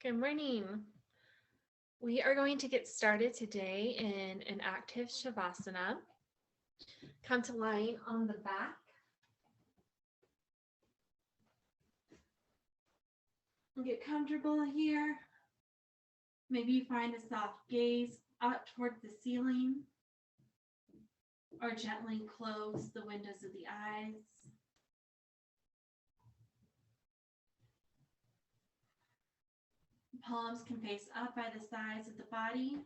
Good morning. We are going to get started today in an active Shavasana. Come to lying on the back. Get comfortable here. Maybe you find a soft gaze up towards the ceiling or gently close the windows of the eyes. Palms can face up by the sides of the body.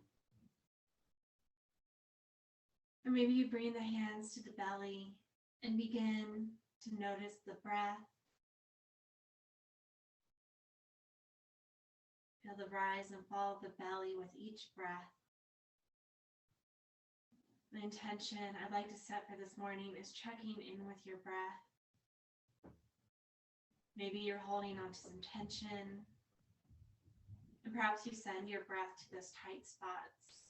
Or maybe you bring the hands to the belly and begin to notice the breath. Feel the rise and fall of the belly with each breath. The intention I'd like to set for this morning is checking in with your breath. Maybe you're holding on to some tension, and perhaps you send your breath to those tight spots,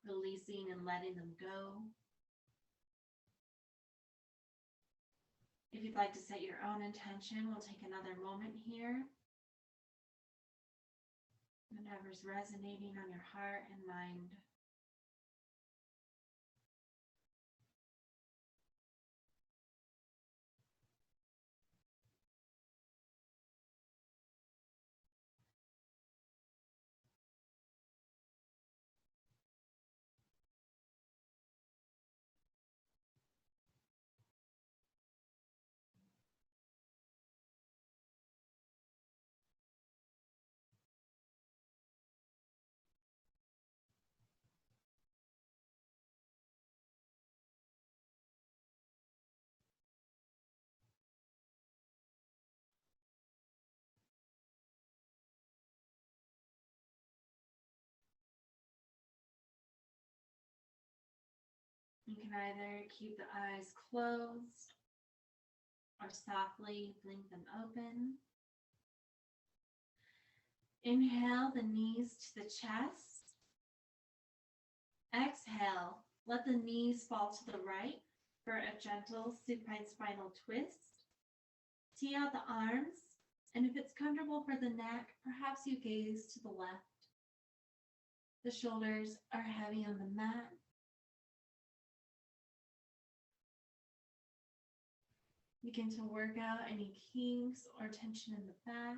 releasing and letting them go. If you'd like to set your own intention, we'll take another moment here. Whatever's resonating on your heart and mind. You can either keep the eyes closed or softly blink them open. Inhale the knees to the chest. Exhale, let the knees fall to the right for a gentle supine spinal twist. Tee out the arms, and if it's comfortable for the neck, perhaps you gaze to the left. The shoulders are heavy on the mat. Begin to work out any kinks or tension in the back.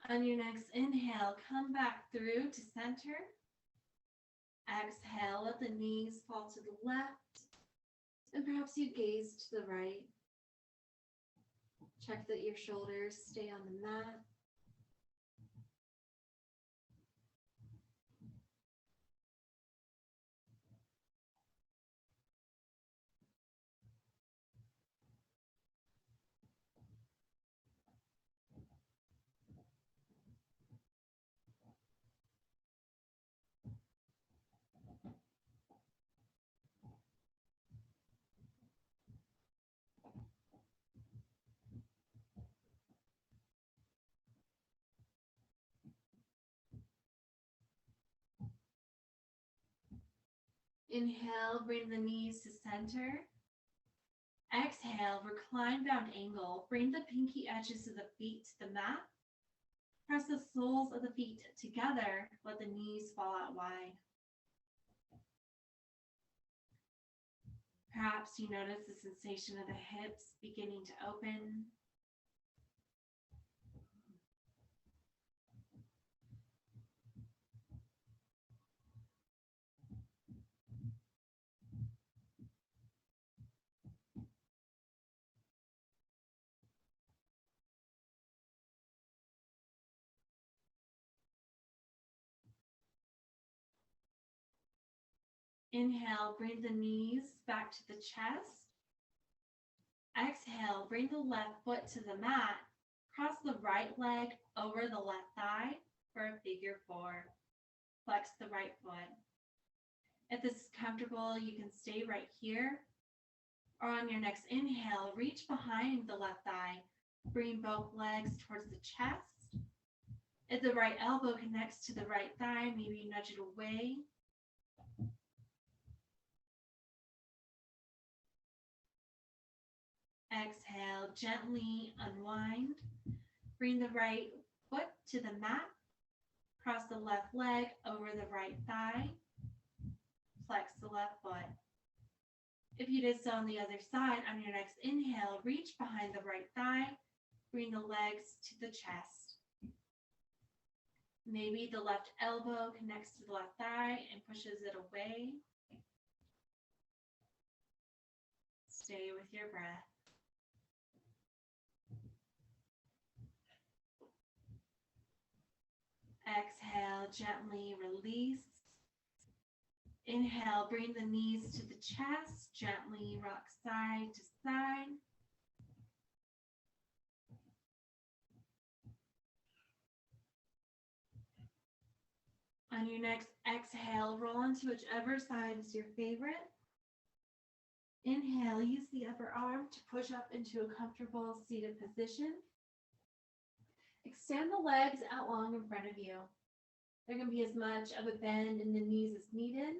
On your next inhale, come back through to center. Exhale, let the knees fall to the left, and perhaps you gaze to the right. Check that your shoulders stay on the mat. Inhale, bring the knees to center. Exhale, recline bound angle. Bring the pinky edges of the feet to the mat. Press the soles of the feet together. Let the knees fall out wide. Perhaps you notice the sensation of the hips beginning to open. Inhale, bring the knees back to the chest. Exhale, bring the left foot to the mat. Cross the right leg over the left thigh for a figure four. Flex the right foot. If this is comfortable, you can stay right here Or on your next inhale, reach behind the left thigh. Bring both legs towards the chest. If the right elbow connects to the right thigh, maybe nudge it away. Exhale, gently unwind. Bring the right foot to the mat. Cross the left leg over the right thigh. Flex the left foot. If you did so on the other side, on your next inhale, reach behind the right thigh. Bring the legs to the chest. Maybe the left elbow connects to the left thigh and pushes it away. Stay with your breath. Exhale, gently release. Inhale, bring the knees to the chest, gently rock side to side. On your next exhale, roll onto whichever side is your favorite. Inhale, use the upper arm to push up into a comfortable seated position. Extend the legs out long in front of you. There can be as much of a bend in the knees as needed.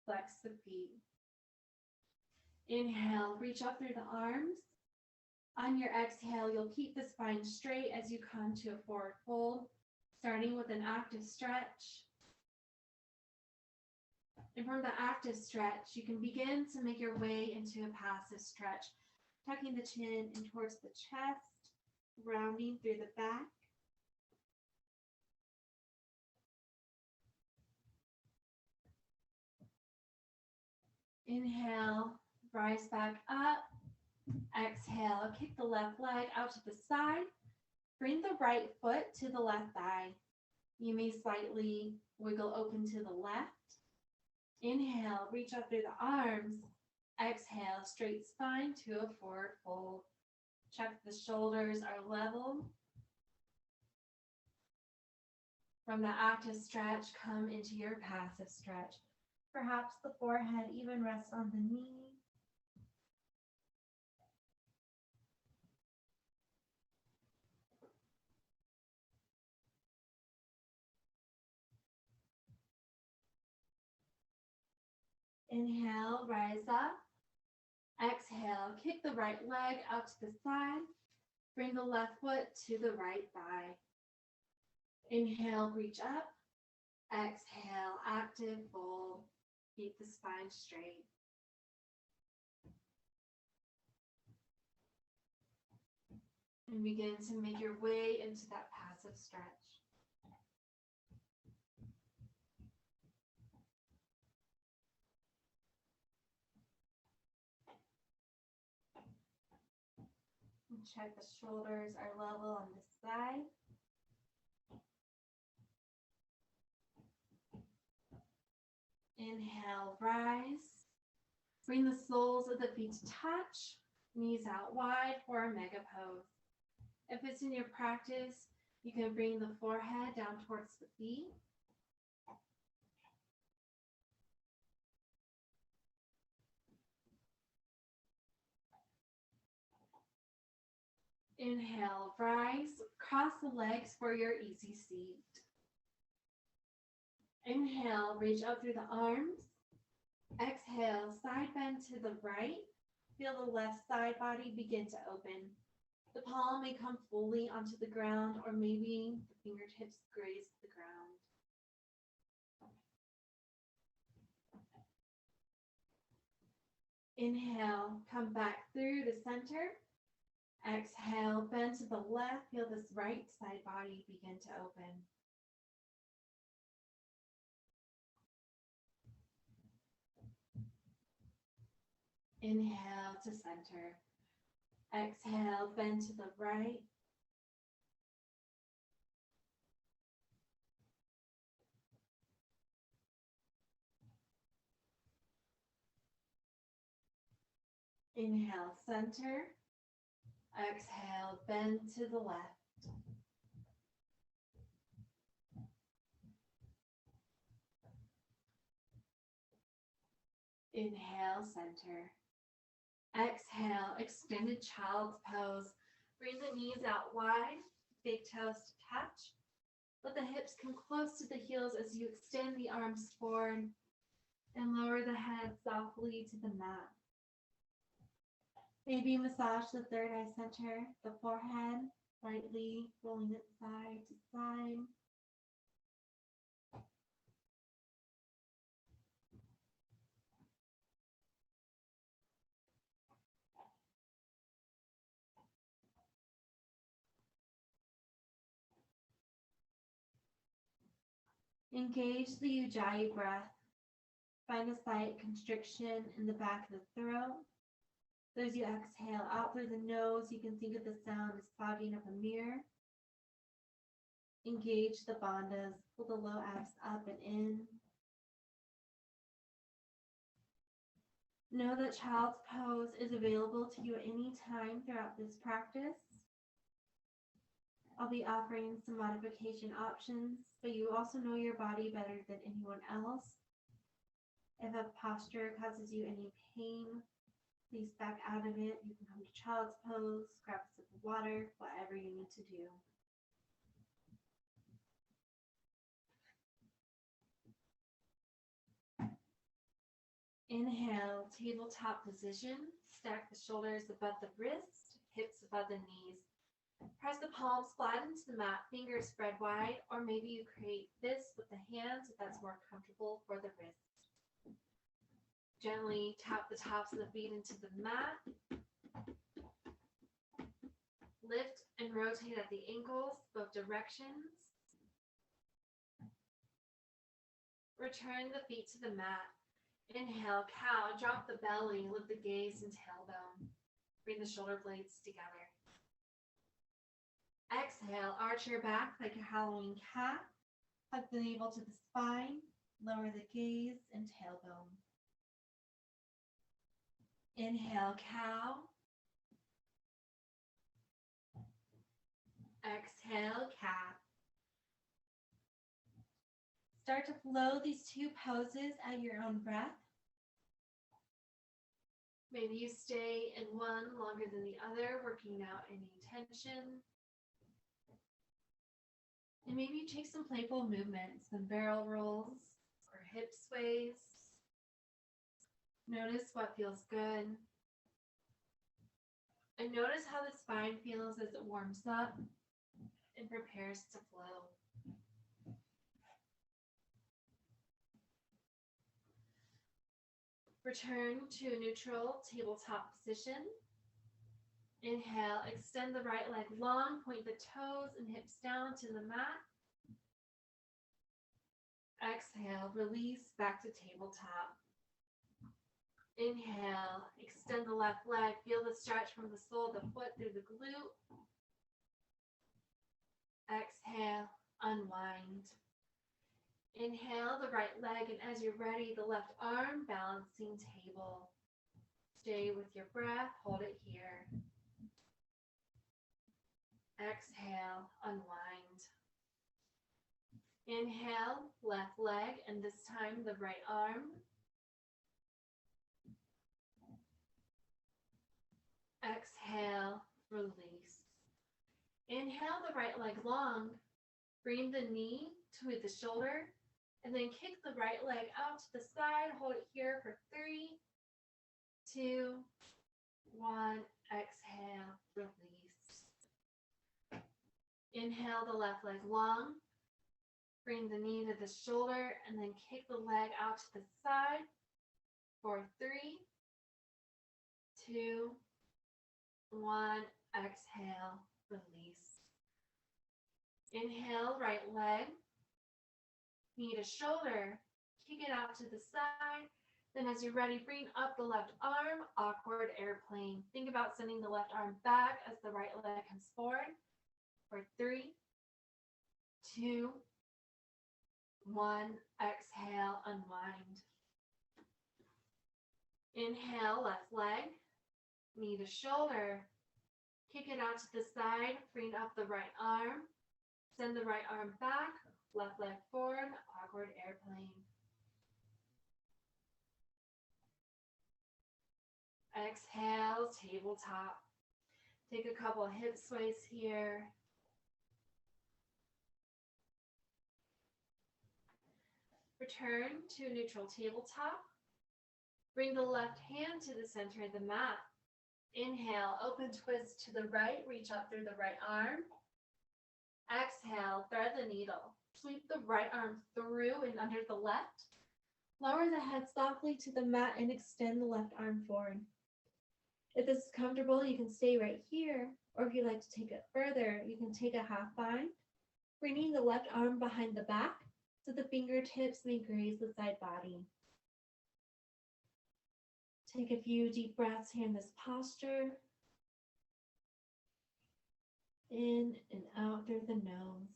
Flex the feet. Inhale, reach up through the arms. On your exhale, you'll keep the spine straight as you come to a forward fold, starting with an active stretch. And from the active stretch, you can begin to make your way into a passive stretch, tucking the chin in towards the chest, rounding through the back. Inhale, rise back up. Exhale, kick the left leg out to the side. Bring the right foot to the left thigh. You may slightly wiggle open to the left. Inhale, reach up through the arms. Exhale, straight spine to a forward fold. Check the shoulders are level. From the active stretch, come into your passive stretch. Perhaps the forehead even rests on the knee. Inhale, rise up. Exhale, kick the right leg out to the side. Bring the left foot to the right thigh. Inhale, reach up. Exhale, active fold. Keep the spine straight. And begin to make your way into that passive stretch. And check the shoulders are level on this side. Inhale, rise. Bring the soles of the feet to touch, knees out wide for a mega pose. If it's in your practice, you can bring the forehead down towards the feet. Inhale, rise, cross the legs for your easy seat. Inhale, reach up through the arms. Exhale, side bend to the right. Feel the left side body begin to open. The palm may come fully onto the ground, or maybe the fingertips graze the ground. Inhale, come back through the center. Exhale, bend to the left. Feel this right side body begin to open. Inhale to center. Exhale, bend to the right. Inhale, center. Exhale, bend to the left. Inhale, center. Exhale, extended child's pose. Bring the knees out wide, big toes to touch. Let the hips come close to the heels as you extend the arms forward and lower the head softly to the mat. Maybe massage the third eye center, the forehead, lightly rolling it side to side. Engage the Ujjayi breath. Find a slight constriction in the back of the throat. As you exhale out through the nose, you can think of the sound as clogging up a mirror. Engage the bandhas. Pull the low abs up and in. Know that child's pose is available to you at any time throughout this practice. I'll be offering some modification options, but you also know your body better than anyone else. If a posture causes you any pain, please back out of it. You can come to child's pose, grab a sip of water, whatever you need to do. Inhale, tabletop position. Stack the shoulders above the wrist, hips above the knees. Press the palms flat into the mat, fingers spread wide, or maybe you create this with the hands if that's more comfortable for the wrists. Gently tap the tops of the feet into the mat. Lift and rotate at the ankles, both directions. Return the feet to the mat. Inhale, cow, drop the belly, lift the gaze and tailbone. Bring the shoulder blades together. Exhale, arch your back like a Halloween cat. Hug the navel to the spine, lower the gaze and tailbone. Inhale, cow. Exhale, cat. Start to flow these two poses at your own breath. Maybe you stay in one longer than the other, working out any tension. And maybe you take some playful movements, some barrel rolls or hip sways. Notice what feels good. And notice how the spine feels as it warms up and prepares to flow. Return to a neutral tabletop position. Inhale, extend the right leg long, point the toes and hips down to the mat. Exhale, release back to tabletop. Inhale, extend the left leg, feel the stretch from the sole of the foot through the glute. Exhale, unwind. Inhale the right leg, and as you're ready, the left arm, balancing table. Stay with your breath, hold it here. Exhale, unwind. Inhale, left leg, and this time the right arm. Exhale, release. Inhale the right leg long. Bring the knee to the shoulder, and then kick the right leg out to the side. Hold it here for 3, 2, 1. Exhale, release. Inhale the left leg long. Bring the knee to the shoulder, and then kick the leg out to the side for 3, 2, 1. Exhale, release. Inhale, right leg, knee to shoulder, kick it out to the side. Then as you're ready, bring up the left arm, awkward airplane. Think about sending the left arm back as the right leg comes forward for 3, 2, 1. Exhale, unwind. Inhale, left leg, knee to shoulder, kick it out to the side, bring up the right arm, send the right arm back, left leg forward, awkward airplane. Exhale, Exhale, tabletop. Take a couple hip sways here. Return to neutral tabletop. Bring the left hand to the center of the mat. Inhale, open twist to the right, reach up through the right arm. Exhale, thread the needle. Sweep the right arm through and under the left. Lower the head softly to the mat and extend the left arm forward. If this is comfortable, you can stay right here, or if you'd like to take it further, you can take a half bind, bringing the left arm behind the back so the fingertips may graze the side body. Take a few deep breaths here in this posture. In and out through the nose.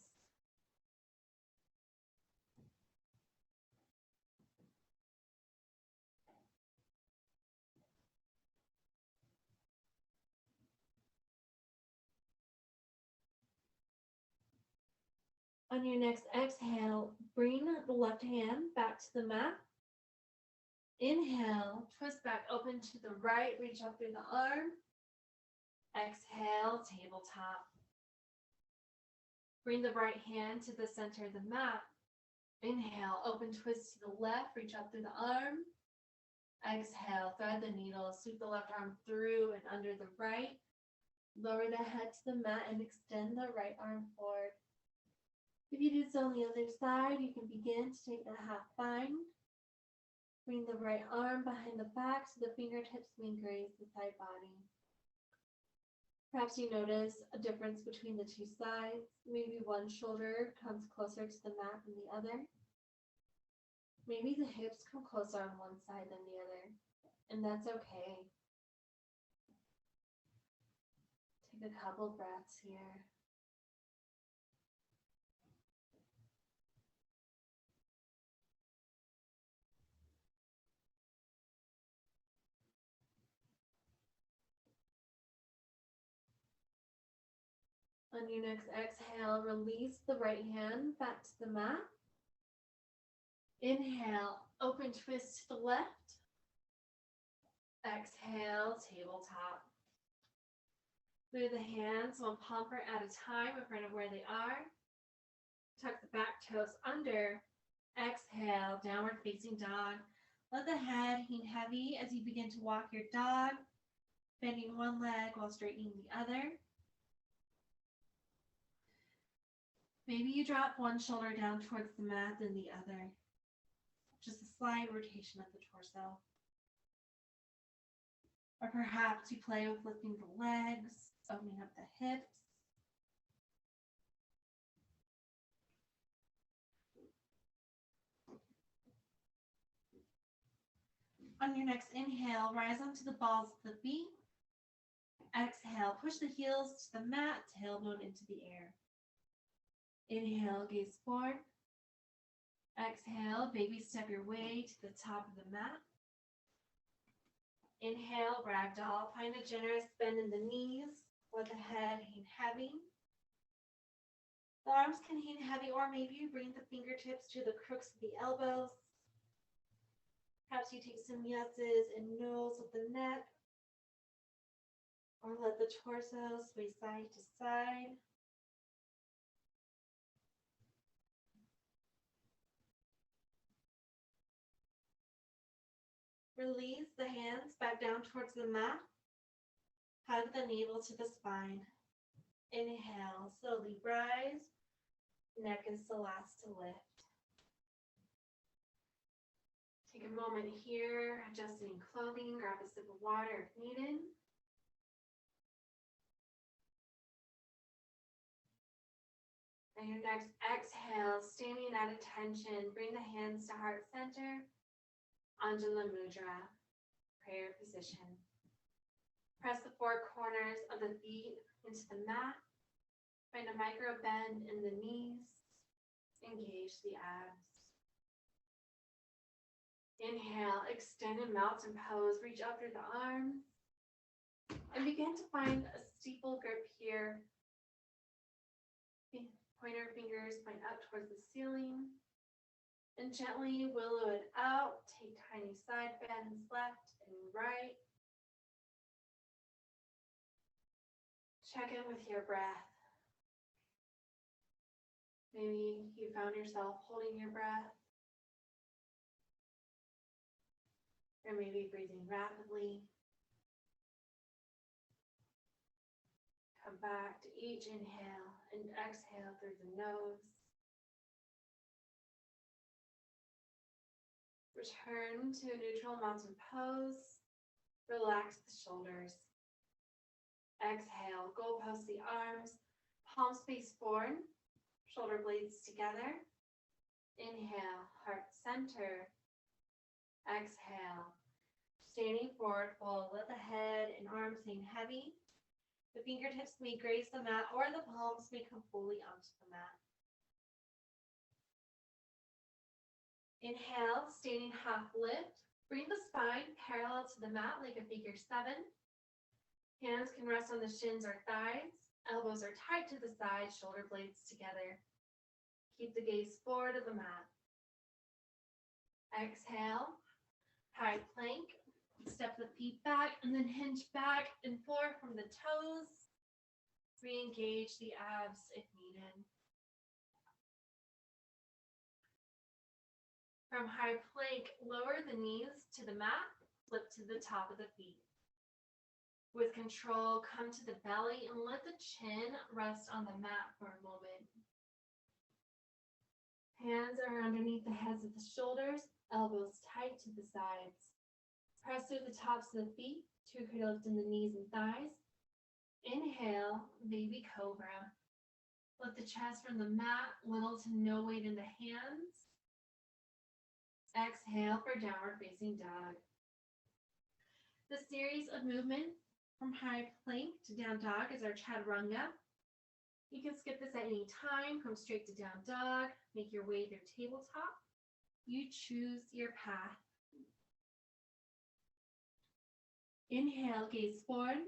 On your next exhale, bring the left hand back to the mat. Inhale, twist back open to the right, reach up through the arm. Exhale, tabletop. Bring the right hand to the center of the mat. Inhale, open twist to the left, reach up through the arm. Exhale, thread the needle, sweep the left arm through and under the right. Lower the head to the mat and extend the right arm forward. If you do so on the other side, you can begin to take a half bind. Bring the right arm behind the back so the fingertips may graze the side body. Perhaps you notice a difference between the two sides. Maybe one shoulder comes closer to the mat than the other. Maybe the hips come closer on one side than the other, and that's okay. Take a couple breaths here. On your next exhale, release the right hand back to the mat. Inhale, open twist to the left. Exhale, tabletop. Move the hands one palmprint at a time in front of where they are. Tuck the back toes under. Exhale, downward facing dog. Let the head hang heavy as you begin to walk your dog, bending one leg while straightening the other. Maybe you drop one shoulder down towards the mat, then the other. Just a slight rotation of the torso. Or perhaps you play with lifting the legs, opening up the hips. On your next inhale, rise onto the balls of the feet. Exhale, push the heels to the mat, tailbone into the air. Inhale, gaze forward. Exhale, baby step your way to the top of the mat. Inhale, ragdoll. Find a generous bend in the knees. Let the head hang heavy. The arms can hang heavy, or maybe you bring the fingertips to the crooks of the elbows. Perhaps you take some yeses and nos with the neck. Or let the torso sway side to side. Release the hands back down towards the mat. Hug the navel to the spine. Inhale, slowly rise. Neck is the last to lift. Take a moment here, adjusting clothing, grab a sip of water if needed. And your next exhale, standing at attention, bring the hands to heart center. Anjali Mudra, prayer position. Press the four corners of the feet into the mat. Find a micro bend in the knees. Engage the abs. Inhale, extended mountain pose. Reach up through the arms. And begin to find a steeple grip here. Pointer fingers point up towards the ceiling. And gently willow it out. Take tiny side bends left and right. Check in with your breath. Maybe you found yourself holding your breath, or maybe breathing rapidly. Come back to each inhale and exhale through the nose. Return to a neutral mountain pose. Relax the shoulders. Exhale, goalpost the arms, palms face forward, shoulder blades together. Inhale, heart center. Exhale, standing forward, fold, let the head and arms hang heavy. The fingertips may graze the mat or the palms may come fully onto the mat. Inhale, standing half lift. Bring the spine parallel to the mat like a figure 7. Hands can rest on the shins or thighs. Elbows are tight to the sides, shoulder blades together. Keep the gaze forward of the mat. Exhale, high plank. Step the feet back and then hinge back and forth from the toes. Re-engage the abs if needed. From high plank, lower the knees to the mat, flip to the top of the feet. With control, come to the belly and let the chin rest on the mat for a moment. Hands are underneath the heads of the shoulders, elbows tight to the sides. Press through the tops of the feet, to lift in the knees and thighs. Inhale, baby cobra. Lift the chest from the mat, little to no weight in the hands. Exhale for downward facing dog. The series of movements from high plank to down dog is our chaturanga. You can skip this at any time, come straight to down dog, make your way through tabletop. You choose your path. Inhale, gaze forward.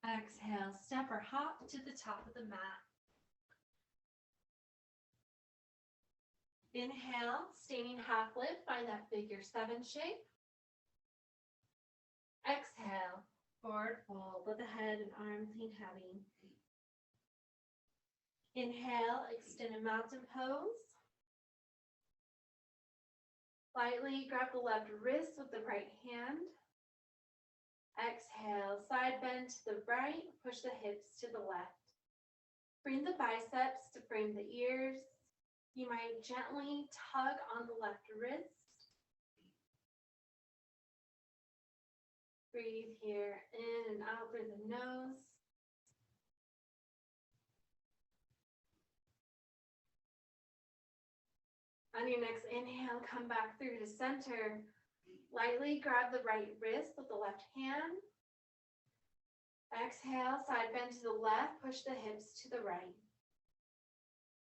Exhale, step or hop to the top of the mat. Inhale, standing half lift, find that figure 7 shape. Exhale, forward fold, let the head and arms hang heavy. Inhale, extended mountain pose. Lightly grab the left wrist with the right hand. Exhale, side bend to the right, push the hips to the left. Bring the biceps to frame the ears. You might gently tug on the left wrist. Breathe here in and out through the nose. On your next inhale, come back through to center. Lightly grab the right wrist with the left hand. Exhale, side bend to the left, push the hips to the right.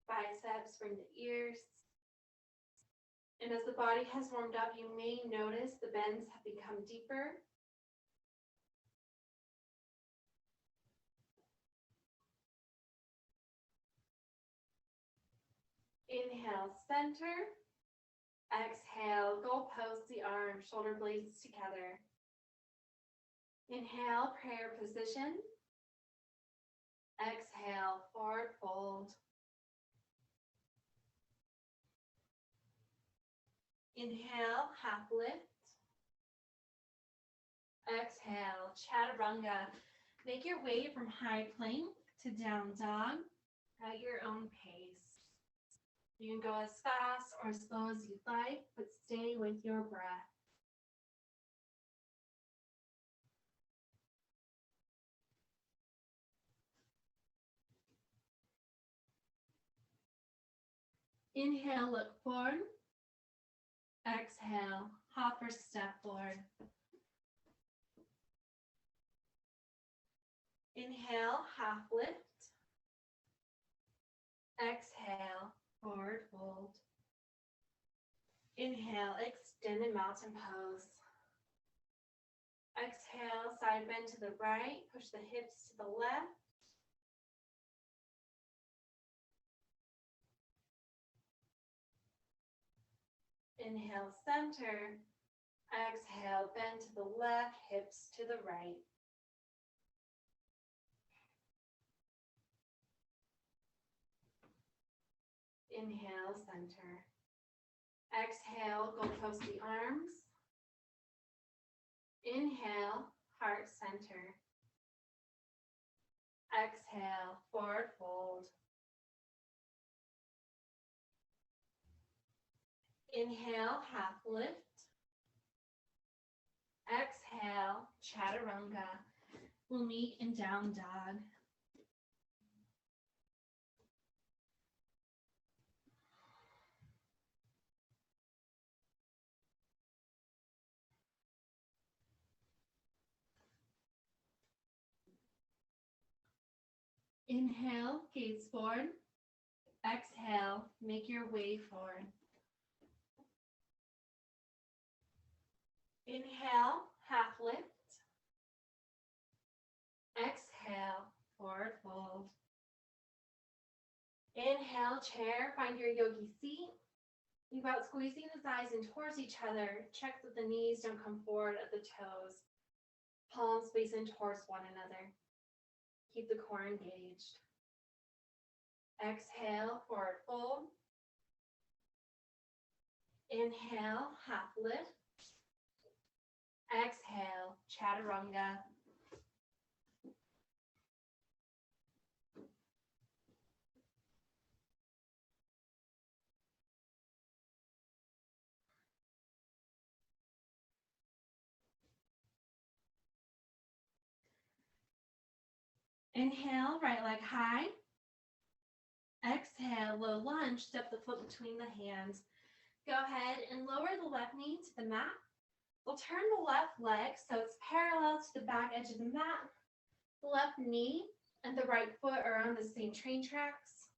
Biceps, bring the ears. And as the body has warmed up, you may notice the bends have become deeper. Inhale, center. Exhale, goalpost the arms, shoulder blades together. Inhale, prayer position. Exhale, forward fold. Inhale, half lift. Exhale, chaturanga. Make your way from high plank to down dog at your own pace. You can go as fast or as slow as you'd like, but stay with your breath. Inhale, look forward. Exhale, hop or step forward. Inhale, half lift. Exhale, forward fold. Inhale, extended mountain pose. Exhale, side bend to the right, push the hips to the left. Inhale, center. Exhale, bend to the left, hips to the right. Inhale, center. Exhale, go close the arms. Inhale, heart center. Exhale, forward fold. Inhale, half lift. Exhale, chaturanga. We'll meet in down dog. Inhale, gaze forward. Exhale, make your way forward. Inhale, half lift. Exhale, forward fold. Inhale, chair, find your yogi seat. Think about squeezing the thighs in towards each other. Check that the knees don't come forward at the toes. Palms facing towards one another. Keep the core engaged. Exhale, forward fold. Inhale, half lift. Exhale, chaturanga. Inhale, right leg high. Exhale, low lunge, step the foot between the hands. Go ahead and lower the left knee to the mat. We'll turn the left leg so it's parallel to the back edge of the mat. The left knee and the right foot are on the same train tracks.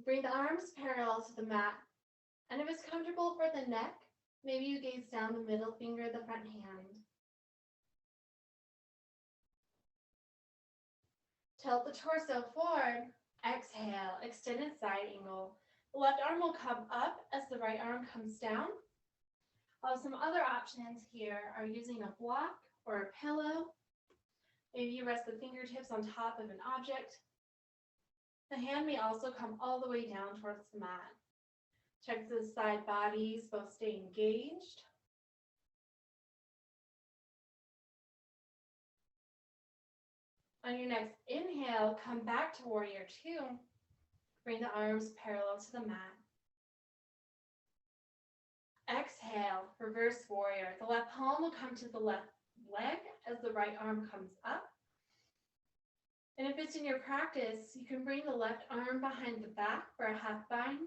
Bring the arms parallel to the mat. And if it's comfortable for the neck, maybe you gaze down the middle finger of the front hand. Tilt the torso forward. Exhale, extended side angle. The left arm will come up as the right arm comes down. Some other options here are using a block or a pillow. Maybe you rest the fingertips on top of an object. The hand may also come all the way down towards the mat. Check the side bodies, both stay engaged. On your next inhale, come back to warrior two. Bring the arms parallel to the mat. Exhale, reverse warrior. The left palm will come to the left leg as the right arm comes up. And if it's in your practice, you can bring the left arm behind the back for a half bind.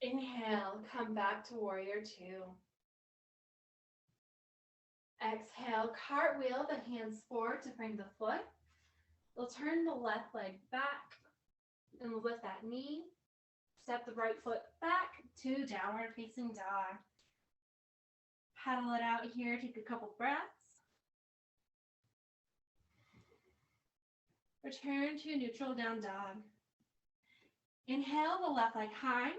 Inhale, come back to warrior two. Exhale, cartwheel the hands forward to frame the foot. We'll turn the left leg back and we'll lift that knee. Step the right foot back to downward facing dog. Paddle it out here, take a couple breaths. Return to neutral down dog. Inhale the left leg high.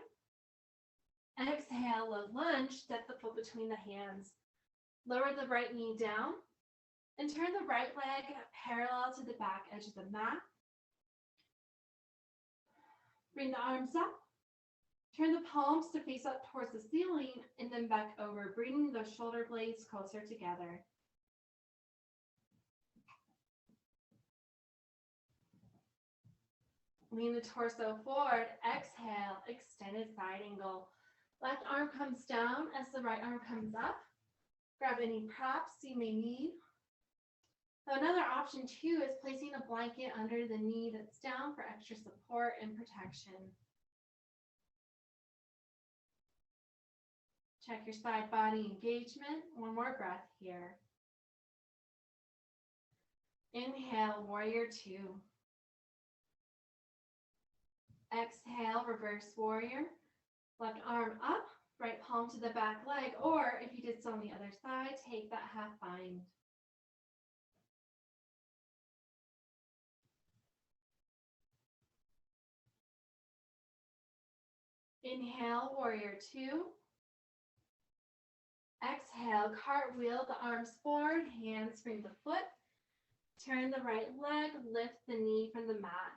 Exhale, low lunge, step the foot between the hands. Lower the right knee down and turn the right leg parallel to the back edge of the mat. Bring the arms up. Turn the palms to face up towards the ceiling and then back over, bringing the shoulder blades closer together. Lean the torso forward. Exhale, extended side angle. Left arm comes down as the right arm comes up. Grab any props you may need. So another option too is placing a blanket under the knee that's down for extra support and protection. Check your side body engagement. One more breath here. Inhale, warrior two. Exhale, reverse warrior. Left arm up, right palm to the back leg, or if you did so on the other side, take that half bind. Inhale, warrior two. Exhale, cartwheel the arms forward, hands frame the foot. Turn the right leg, lift the knee from the mat.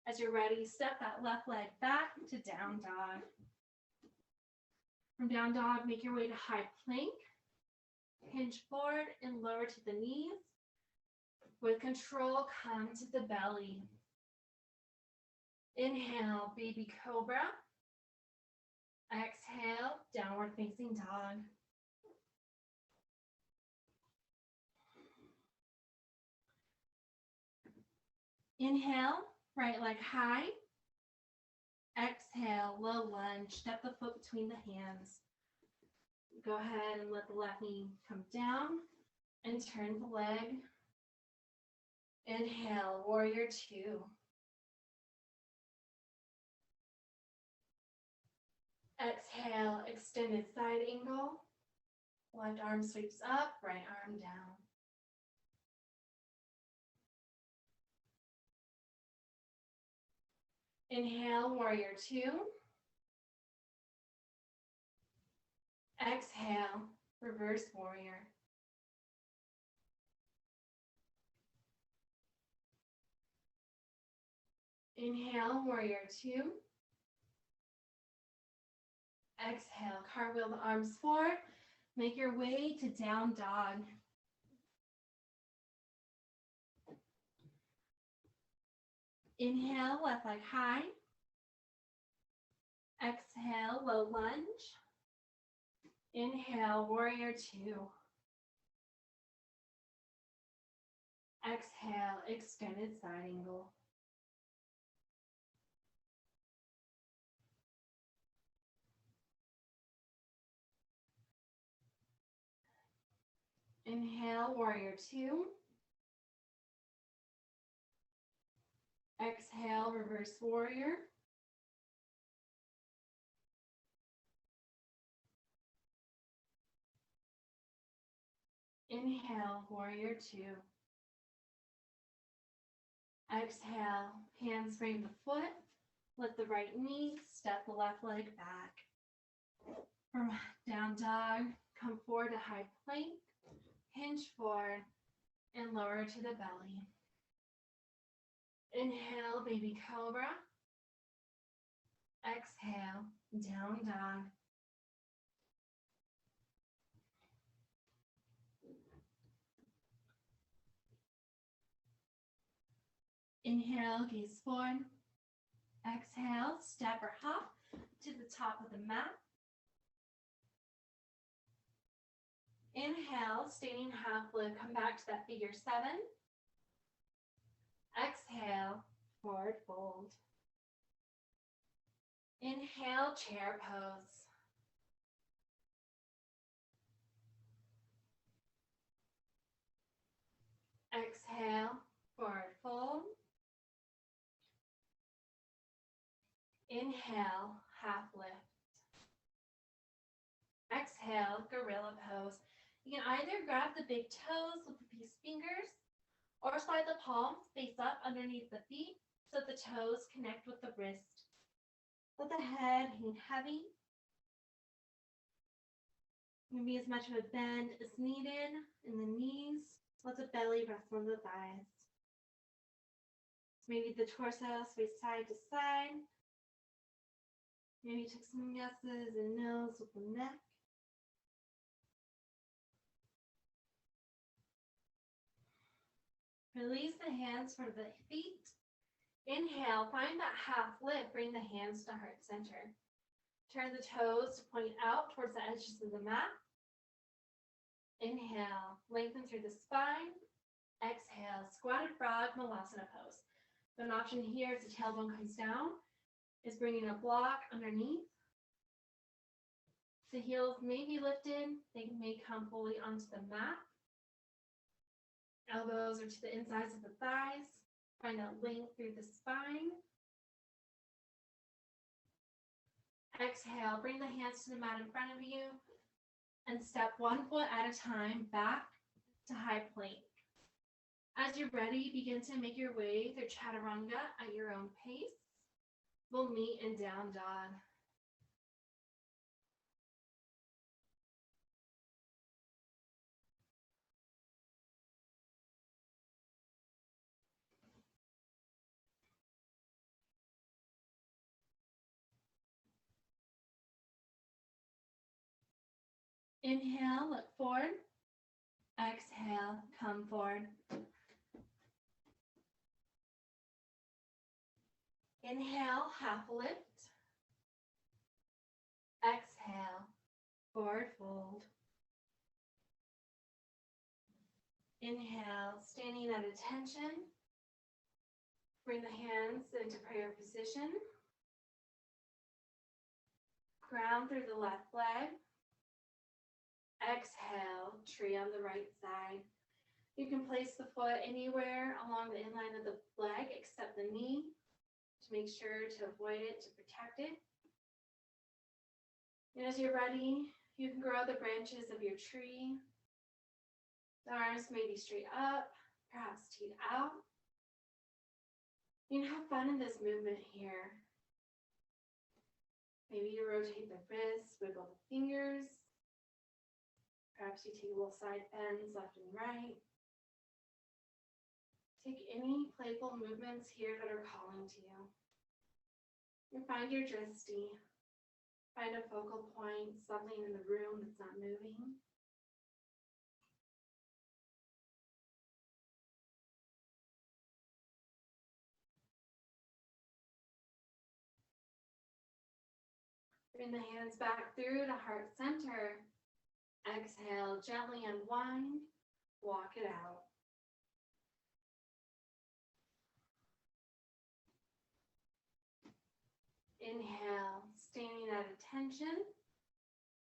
As you're ready, step that left leg back to down dog. From down dog, make your way to high plank. Hinge forward and lower to the knees. With control, come to the belly. Inhale, baby cobra. Exhale, downward facing dog. Inhale, right leg high. Exhale, low lunge. Step the foot between the hands. Go ahead and let the left knee come down and turn the leg. Inhale, warrior two. Exhale, extended side angle. Left arm sweeps up, right arm down. Inhale, warrior two. Exhale, reverse warrior. Inhale, warrior two. Exhale, cartwheel the arms forward. Make your way to down dog. Inhale, left leg high. Exhale, low lunge. Inhale, warrior two. Exhale, extended side angle. Inhale, warrior two. Exhale, reverse warrior. Inhale, warrior two. Exhale, hands frame the foot. Lift the right knee, step the left leg back. From down dog, come forward to high plank. Hinge forward and lower to the belly. Inhale, baby cobra. Exhale, down dog. Inhale, gaze forward. Exhale, step or hop to the top of the mat. Inhale, standing half lift, come back to that figure seven. Exhale, forward fold. Inhale, chair pose. Exhale, forward fold. Inhale, half lift. Exhale, gorilla pose. You can either grab the big toes with the peace fingers or slide the palms face up underneath the feet so the toes connect with the wrist. Let the head hang heavy. Maybe as much of a bend as needed in the knees. Let the belly rest on the thighs. Maybe the torso sways side to side. Maybe take some yeses and nos with the neck. Release the hands from the feet. Inhale, find that half lift, bring the hands to heart center. Turn the toes to point out towards the edges of the mat. Inhale, lengthen through the spine. Exhale, squatted frog, Malasana pose. So an option here as the tailbone comes down is bringing a block underneath. The heels may be lifted. They may come fully onto the mat. Elbows are to the insides of the thighs. Find that length through the spine. Exhale, bring the hands to the mat in front of you and step one foot at a time back to high plank. As you're ready, begin to make your way through chaturanga at your own pace. We'll meet in down dog. Inhale, look forward. Exhale, come forward. Inhale, half lift. Exhale, forward fold. Inhale, standing at attention. Bring the hands into prayer position. Ground through the left leg. Exhale, tree on the right side. You can place the foot anywhere along the inline of the leg except the knee to make sure to avoid it, to protect it. And as you're ready, you can grow the branches of your tree. The arms may be straight up, perhaps teed out. You can have fun in this movement here. Maybe you rotate the wrists, wiggle the fingers. Perhaps you take little side bends left and right. Take any playful movements here that are calling to you. And find your drishti. Find a focal point, something in the room that's not moving. Bring the hands back through to heart center. Exhale, gently unwind, walk it out. Inhale, standing at attention,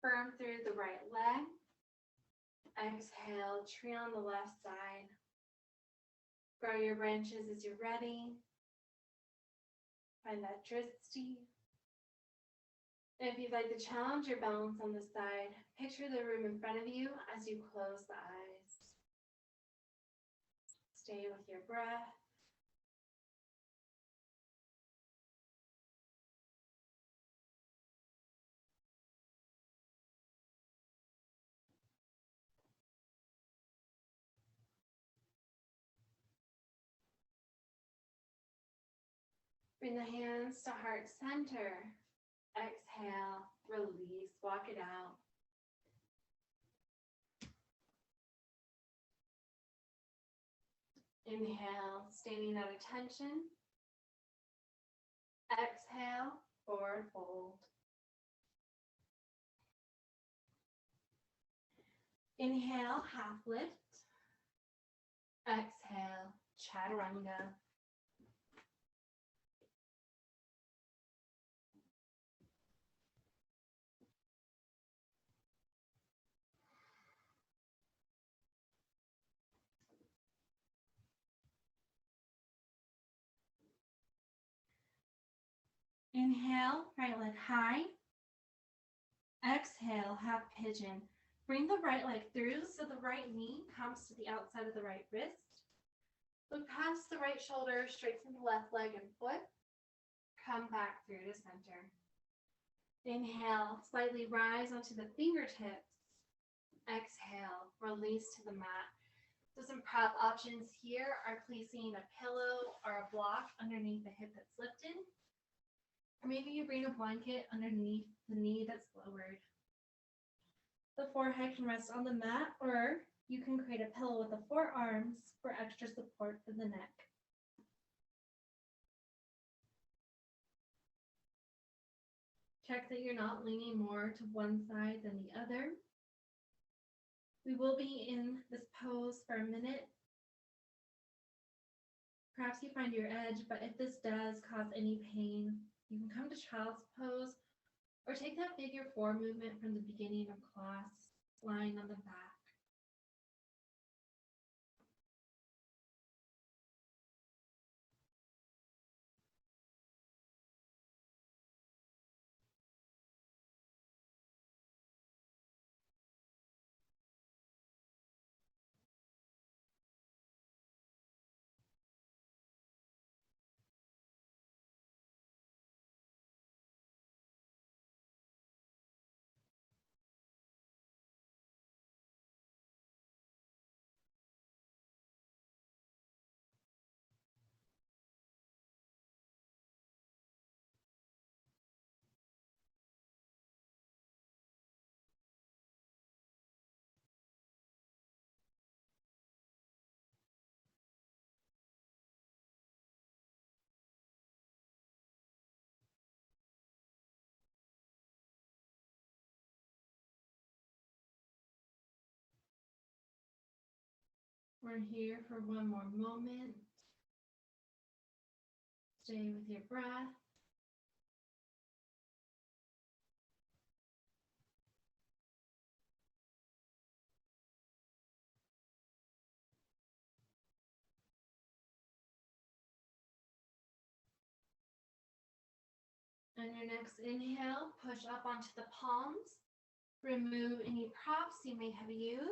firm through the right leg. Exhale, tree on the left side. Grow your branches as you're ready. Find that drishti. If you'd like to challenge your balance on the side, picture the room in front of you as you close the eyes. Stay with your breath. Bring the hands to heart center. Exhale, release, walk it out. Inhale, standing at attention. Exhale, forward fold. Inhale, half lift. Exhale, chaturanga. Inhale, right leg high. Exhale, half pigeon. Bring the right leg through so the right knee comes to the outside of the right wrist. Look past the right shoulder, straighten the left leg and foot. Come back through to center. Inhale, slightly rise onto the fingertips. Exhale, release to the mat. So some prop options here are placing a pillow or a block underneath the hip that's lifted. Or maybe you bring a blanket underneath the knee that's lowered. The forehead can rest on the mat, or you can create a pillow with the forearms for extra support for the neck. Check that you're not leaning more to one side than the other. We will be in this pose for a minute. Perhaps you find your edge, but if this does cause any pain, you can come to child's pose or take that figure 4 movement from the beginning of class, lying on the back. We're here for one more moment. Stay with your breath. On your next inhale, push up onto the palms. Remove any props you may have used.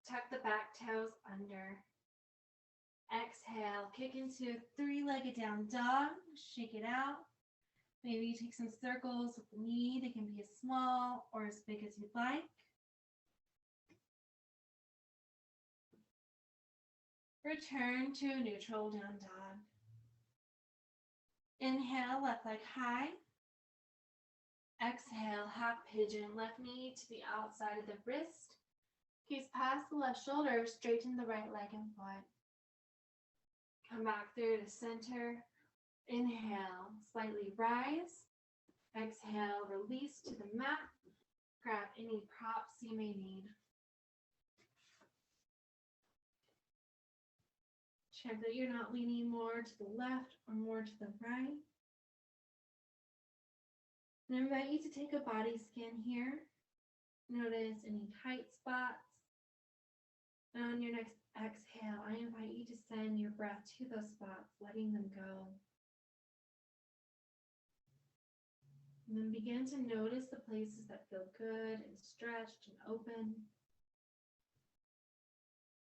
Tuck the back toes under. Exhale, kick into a three-legged down dog. Shake it out. Maybe you take some circles with the knee. They can be as small or as big as you'd like. Return to a neutral down dog. Inhale, left leg high. Exhale, half pigeon, left knee to the outside of the wrist. Gaze past the left shoulder, straighten the right leg and foot. Come back through to center. Inhale, slightly rise. Exhale, release to the mat. Grab any props you may need. Check that you're not leaning more to the left or more to the right. And I invite you to take a body scan here. Notice any tight spots. And on your next exhale, I invite you to send your breath to those spots, letting them go. And then begin to notice the places that feel good and stretched and open.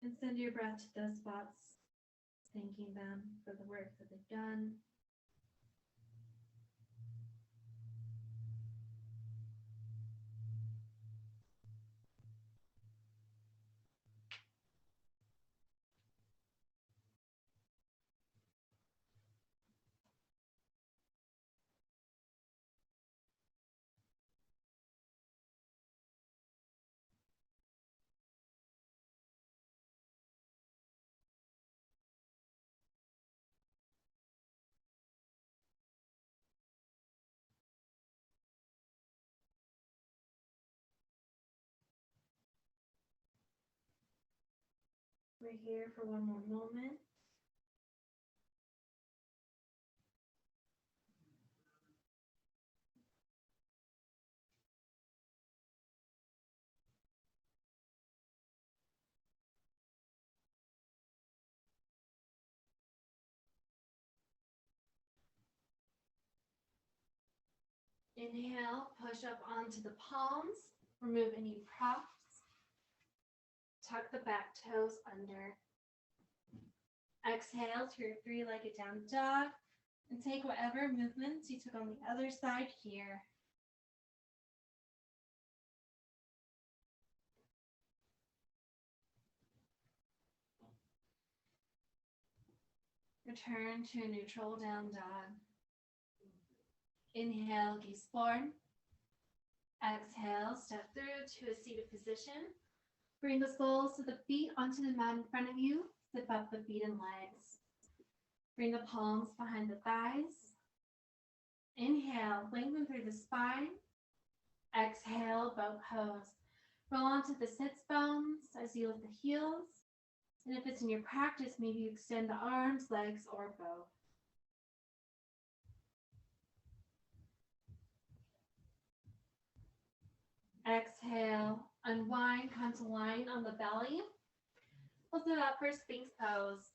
And send your breath to those spots, thanking them for the work that they've done. We're here for one more moment. Inhale, push up onto the palms. Remove any props. Tuck the back toes under. Exhale to your three-legged down dog. And take whatever movements you took on the other side here. Return to a neutral down dog. Inhale, gaze forward. Exhale, step through to a seated position. Bring the soles of the feet onto the mat in front of you. Zip up the feet and legs. Bring the palms behind the thighs. Inhale, lengthen through the spine. Exhale, boat pose. Roll onto the sits bones as you lift the heels. And if it's in your practice, maybe you extend the arms, legs, or both. Exhale, unwind, come to line on the belly. Lift it up for Sphinx pose.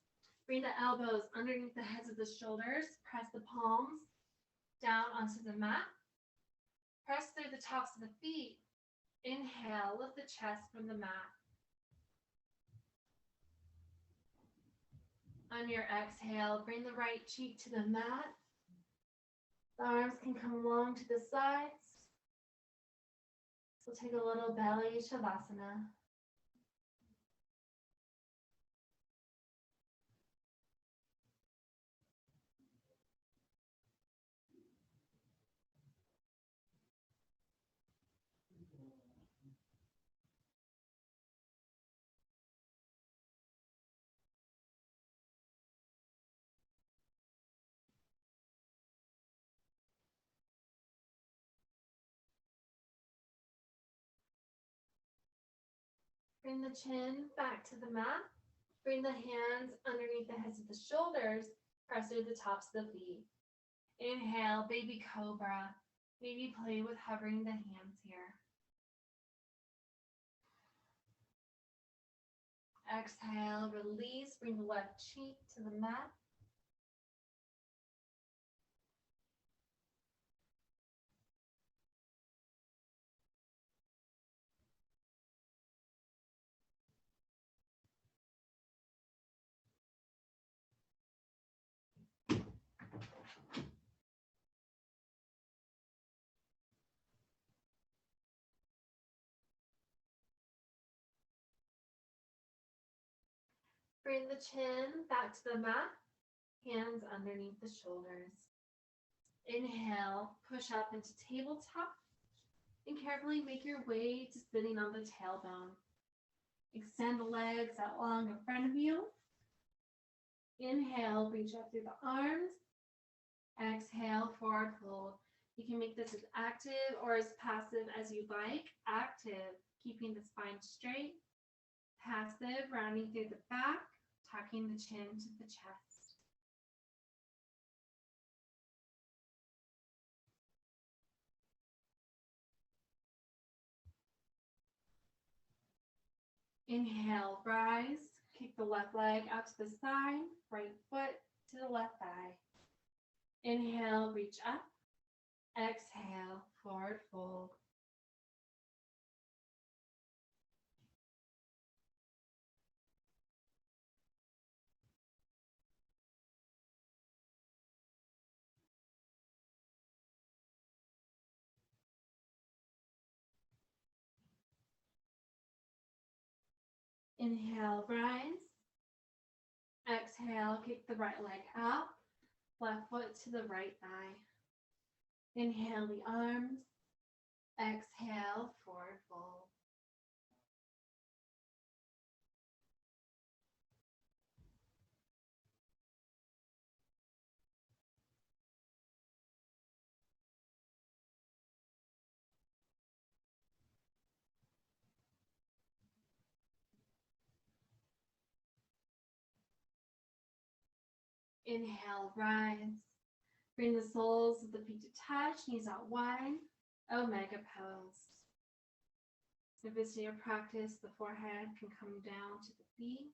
Bring the elbows underneath the heads of the shoulders. Press the palms down onto the mat. Press through the tops of the feet. Inhale, lift the chest from the mat. On your exhale, bring the right cheek to the mat. The arms can come along to the sides. So take a little belly shavasana. Bring the chin back to the mat. Bring the hands underneath the heads of the shoulders. Press through the tops of the feet. Inhale, baby cobra. Maybe play with hovering the hands here. Exhale, release. Bring the left cheek to the mat. Bring the chin back to the mat, hands underneath the shoulders. Inhale, push up into tabletop, and carefully make your way to sitting on the tailbone. Extend the legs out long in front of you. Inhale, reach up through the arms. Exhale, forward fold. You can make this as active or as passive as you like. Active, keeping the spine straight. Passive, rounding through the back, tucking the chin to the chest. Inhale, rise. Kick the left leg out to the side, right foot to the left thigh. Inhale, reach up. Exhale, forward fold. Inhale, rise. Exhale, kick the right leg out, left foot to the right thigh. Inhale the arms. Exhale, forward fold. Inhale, rise. Bring the soles of the feet to touch, knees out wide. Omega pose. If it's in your practice, the forehead can come down to the feet.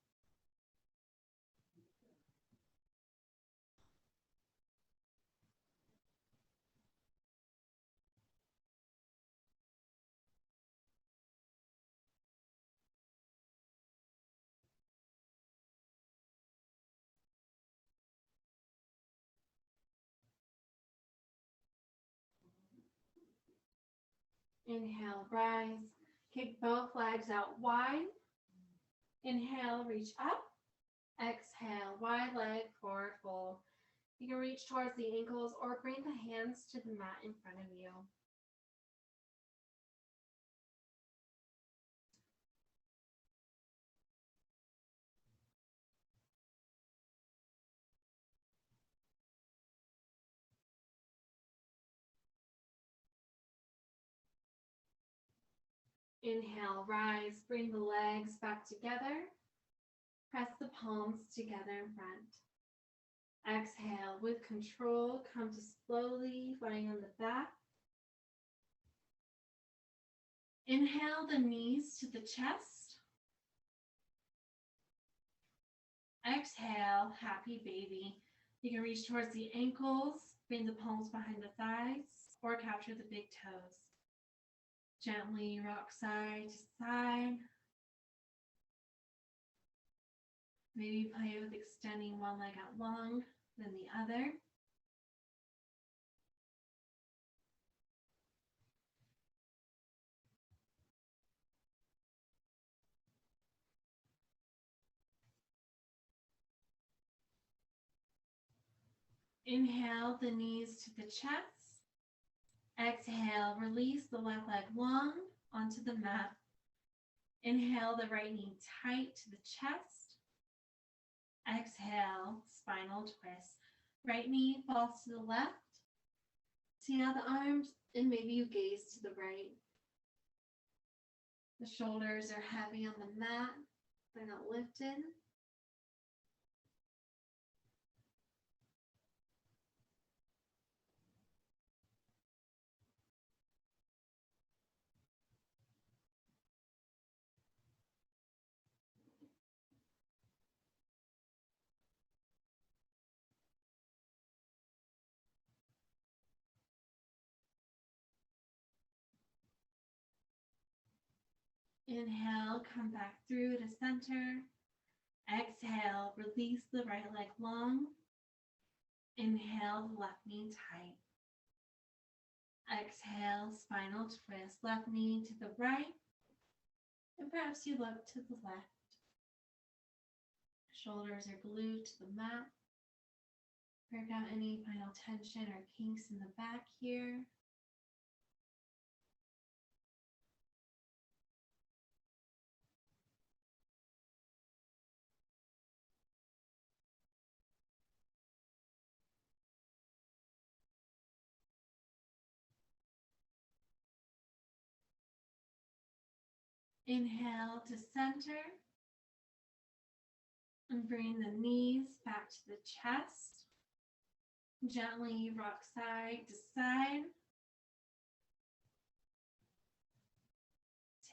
Inhale, rise. Kick both legs out wide. Inhale, reach up. Exhale, wide leg, forward fold. You can reach towards the ankles or bring the hands to the mat in front of you. Inhale, rise. Bring the legs back together. Press the palms together in front. Exhale, with control, come to slowly lying on the back. Inhale the knees to the chest. Exhale, happy baby. You can reach towards the ankles, bring the palms behind the thighs, or capture the big toes. Gently rock side to side. Maybe play with extending one leg out long, then the other. Inhale the knees to the chest. Exhale, release the left leg long onto the mat. Inhale the right knee tight to the chest. Exhale, spinal twist. Right knee falls to the left. See out the arms, and maybe you gaze to the right. The shoulders are heavy on the mat. They're not lifted. Inhale, come back through to center. Exhale, release the right leg long. Inhale, the left knee tight. Exhale, spinal twist, left knee to the right. And perhaps you look to the left. Shoulders are glued to the mat. Work out any final tension or kinks in the back here. Inhale to center. And bring the knees back to the chest. Gently rock side to side.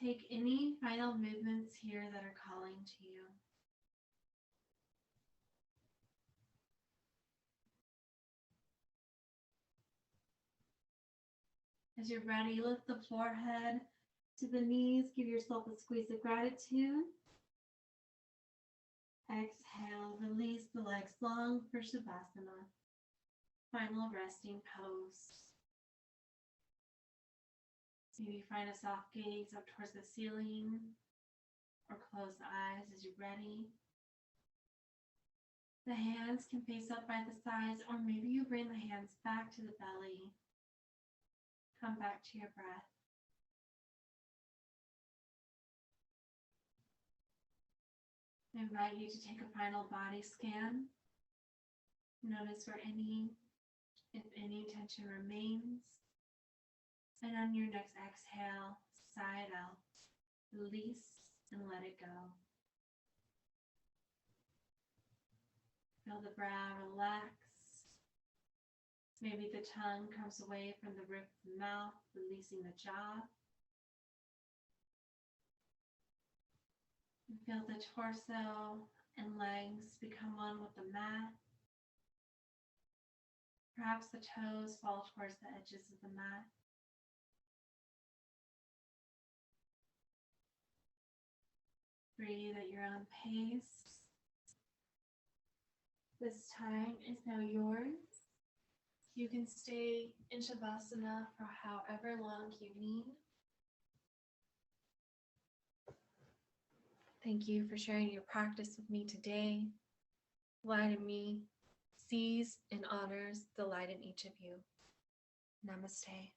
Take any final movements here that are calling to you. As you're ready, lift the forehead to the knees. Give yourself a squeeze of gratitude. Exhale, release the legs long for Shavasana. Final resting pose. Maybe find a soft gaze up towards the ceiling or close the eyes as you're ready. The hands can face up by the sides, or maybe you bring the hands back to the belly. Come back to your breath. I invite you to take a final body scan. Notice where if any tension remains. And on your next exhale, sigh it out. Release and let it go. Feel the brow relax. Maybe the tongue comes away from the roof of the mouth, releasing the jaw. And feel the torso and legs become one with the mat. Perhaps the toes fall towards the edges of the mat. Breathe at your own pace. This time is now yours. You can stay in Shavasana for however long you need. Thank you for sharing your practice with me today. Light in me sees and honors the light in each of you. Namaste.